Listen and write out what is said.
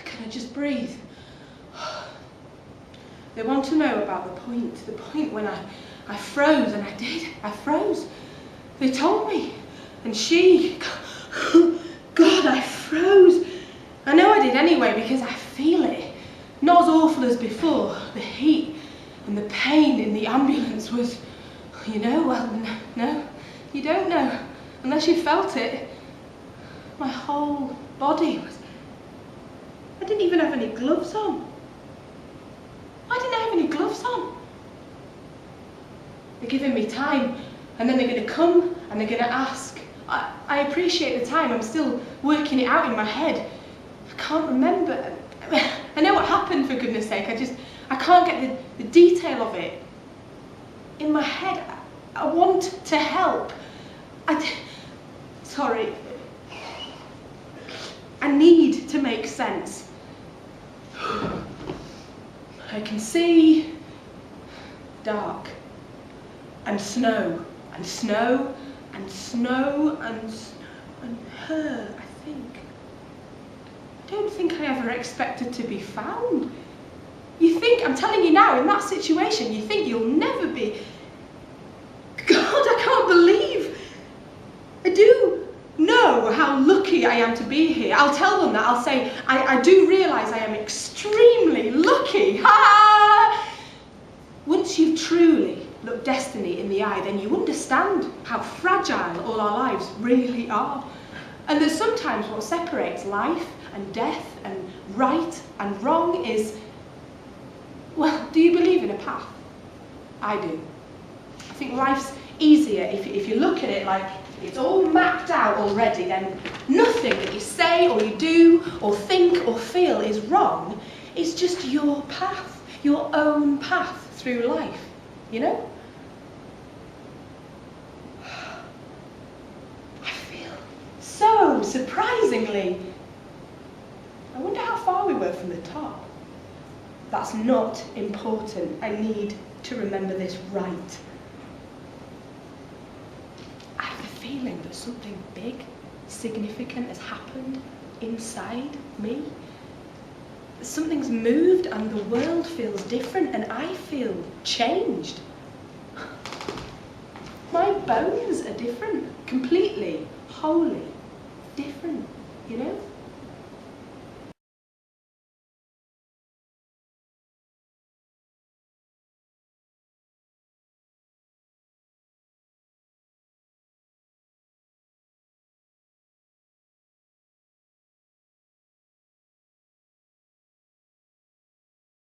Can I just breathe? They want to know about the point when I froze, and I froze. They told me, and she, God, I froze. I know I did anyway because I feel it. Not as awful as before. The heat and the pain in the ambulance was, you know, well, no, you don't know. Unless you felt it. My whole body was, I didn't even have any gloves on. Why didn't I have any gloves on? They're giving me time, and then they're going to come and they're going to ask. I appreciate the time. I'm still working it out in my head. I can't remember. I know what happened, for goodness sake. I can't get the detail of it. In my head, I want to help. Sorry. I need to make sense. I can see dark and snow and snow and snow and her, I think. I don't think I ever expected to be found. You think, I'm telling you now, in that situation, you think you'll never be. God, I can't believe. I do know how lucky I am to be here. I'll tell them that. I'll say, I do realise I am extremely lucky. Ha! Once you've truly looked destiny in the eye, then you understand how fragile all our lives really are. And that sometimes what separates life and death and right and wrong is, well, do you believe in a path? I do. I think life's easier if you look at it like it's all mapped out already, then nothing that you say or you do or think or feel is wrong. It's just your path, your own path through life, you know? I feel so surprisingly. I wonder how far we were from the top. That's not important. I need to remember this right. I have a feeling that something big, significant has happened inside me. Something's moved and the world feels different and I feel changed. My bones are different, completely, wholly different, you know?